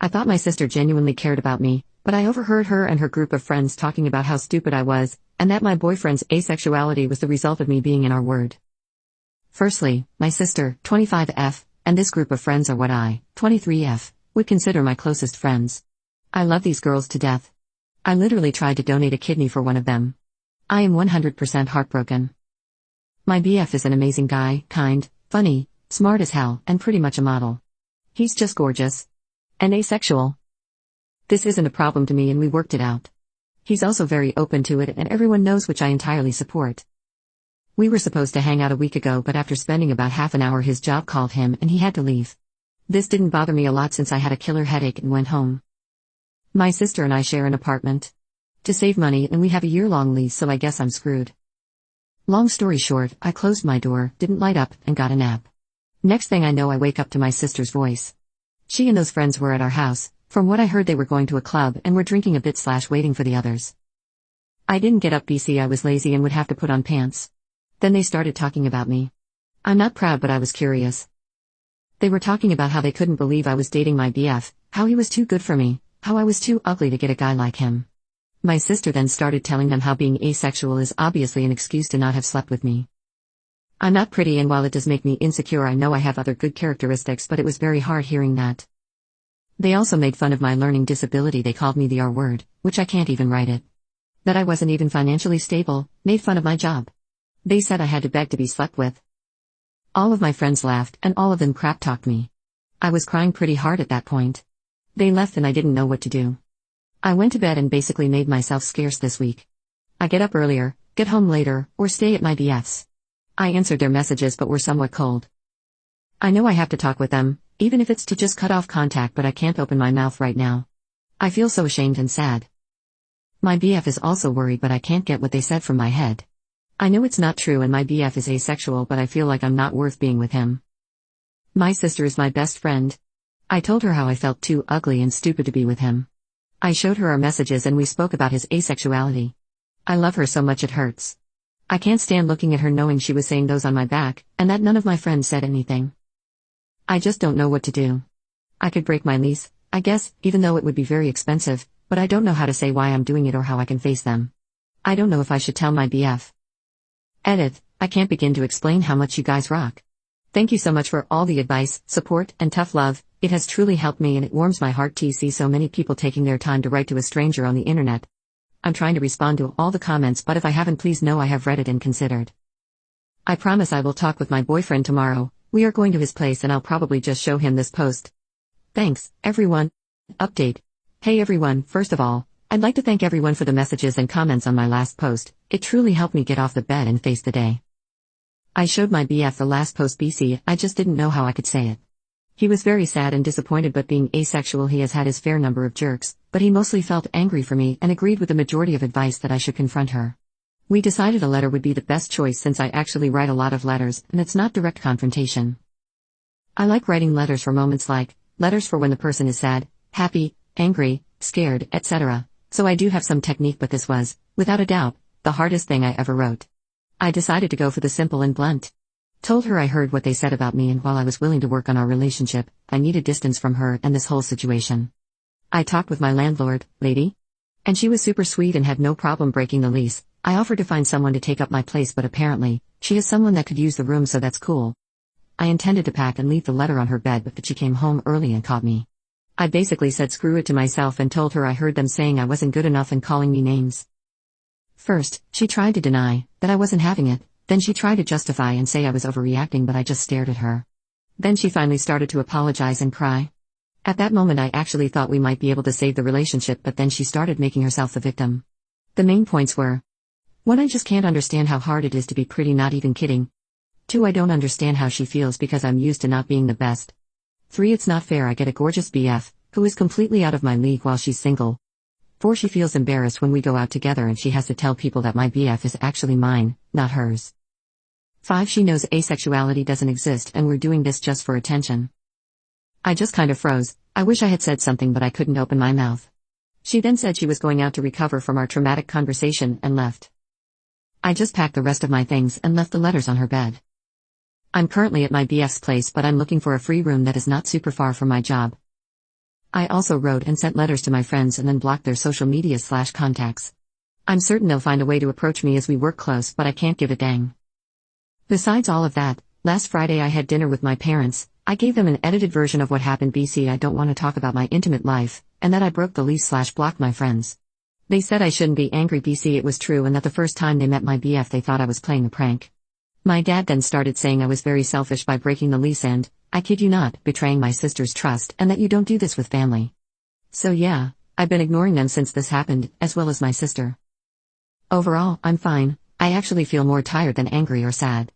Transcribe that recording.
I thought my sister genuinely cared about me, but I overheard her and her group of friends talking about how stupid I was, and that my boyfriend's asexuality was the result of me being in our word. Firstly, my sister, 25F, and this group of friends are what I, 23F, would consider my closest friends. I love these girls to death. I literally tried to donate a kidney for one of them. I am 100% heartbroken. My BF is an amazing guy, kind, funny, smart as hell, and pretty much a model. He's just gorgeous. And asexual. This isn't a problem to me and we worked it out. He's also very open to it and everyone knows, which I entirely support. We were supposed to hang out a week ago, but after spending about half an hour his job called him and he had to leave. This didn't bother me a lot since I had a killer headache and went home. My sister and I share an apartment. To save money, and we have a year-long lease, so I guess I'm screwed. Long story short, I closed my door, didn't light up, and got a nap. Next thing I know, I wake up to my sister's voice. She and those friends were at our house. From what I heard, they were going to a club and were drinking a bit / waiting for the others. I didn't get up BC, I was lazy and would have to put on pants. Then they started talking about me. I'm not proud, but I was curious. They were talking about how they couldn't believe I was dating my BF, how he was too good for me, how I was too ugly to get a guy like him. My sister then started telling them how being asexual is obviously an excuse to not have slept with me. I'm not pretty, and while it does make me insecure, I know I have other good characteristics, but it was very hard hearing that. They also made fun of my learning disability. They called me the R word, which I can't even write it. That I wasn't even financially stable, made fun of my job. They said I had to beg to be slept with. All of my friends laughed, and all of them crap-talked me. I was crying pretty hard at that point. They left and I didn't know what to do. I went to bed and basically made myself scarce this week. I get up earlier, get home later, or stay at my BF's. I answered their messages but were somewhat cold. I know I have to talk with them, even if it's to just cut off contact, but I can't open my mouth right now. I feel so ashamed and sad. My BF is also worried, but I can't get what they said from my head. I know it's not true and my BF is asexual, but I feel like I'm not worth being with him. My sister is my best friend. I told her how I felt too ugly and stupid to be with him. I showed her our messages and we spoke about his asexuality. I love her so much it hurts. I can't stand looking at her knowing she was saying those on my back, and that none of my friends said anything. I just don't know what to do. I could break my lease, I guess, even though it would be very expensive, but I don't know how to say why I'm doing it or how I can face them. I don't know if I should tell my BF. Edit, I can't begin to explain how much you guys rock. Thank you so much for all the advice, support, and tough love. It has truly helped me and it warms my heart to see so many people taking their time to write to a stranger on the internet. I'm trying to respond to all the comments, but if I haven't, please know I have read it and considered. I promise I will talk with my boyfriend tomorrow. We are going to his place and I'll probably just show him this post. Thanks, everyone. Update. Hey everyone, first of all, I'd like to thank everyone for the messages and comments on my last post. It truly helped me get off the bed and face the day. I showed my BF the last post BC, I just didn't know how I could say it. He was very sad and disappointed, but being asexual he has had his fair number of jerks, but he mostly felt angry for me and agreed with the majority of advice that I should confront her. We decided a letter would be the best choice since I actually write a lot of letters and it's not direct confrontation. I like writing letters for moments, like letters for when the person is sad, happy, angry, scared, etc. So I do have some technique, but this was, without a doubt, the hardest thing I ever wrote. I decided to go for the simple and blunt. Told her I heard what they said about me, and while I was willing to work on our relationship, I needed distance from her and this whole situation. I talked with my landlord, lady. And she was super sweet and had no problem breaking the lease. I offered to find someone to take up my place, but apparently, she has someone that could use the room, so that's cool. I intended to pack and leave the letter on her bed, but she came home early and caught me. I basically said screw it to myself and told her I heard them saying I wasn't good enough and calling me names. First, she tried to deny that I wasn't having it. Then she tried to justify and say I was overreacting, but I just stared at her. Then she finally started to apologize and cry. At that moment I actually thought we might be able to save the relationship, but then she started making herself the victim. The main points were: 1. I just can't understand how hard it is to be pretty, not even kidding. 2. I don't understand how she feels because I'm used to not being the best. 3. It's not fair I get a gorgeous BF, who is completely out of my league while she's single. 4. She feels embarrassed when we go out together and she has to tell people that my BF is actually mine, not hers. 5. She knows asexuality doesn't exist and we're doing this just for attention. I just kind of froze. I wish I had said something, but I couldn't open my mouth. She then said she was going out to recover from our traumatic conversation and left. I just packed the rest of my things and left the letters on her bed. I'm currently at my BF's place, but I'm looking for a free room that is not super far from my job. I also wrote and sent letters to my friends and then blocked their social media/contacts. I'm certain they'll find a way to approach me as we work close, but I can't give a dang. Besides all of that, last Friday I had dinner with my parents. I gave them an edited version of what happened. I don't want to talk about my intimate life, and that I broke the lease/blocked my friends. They said I shouldn't be angry. It was true, and that the first time they met my BF they thought I was playing a prank. My dad then started saying I was very selfish by breaking the lease and, I kid you not, betraying my sister's trust, and that you don't do this with family. So yeah, I've been ignoring them since this happened, as well as my sister. Overall, I'm fine. I actually feel more tired than angry or sad.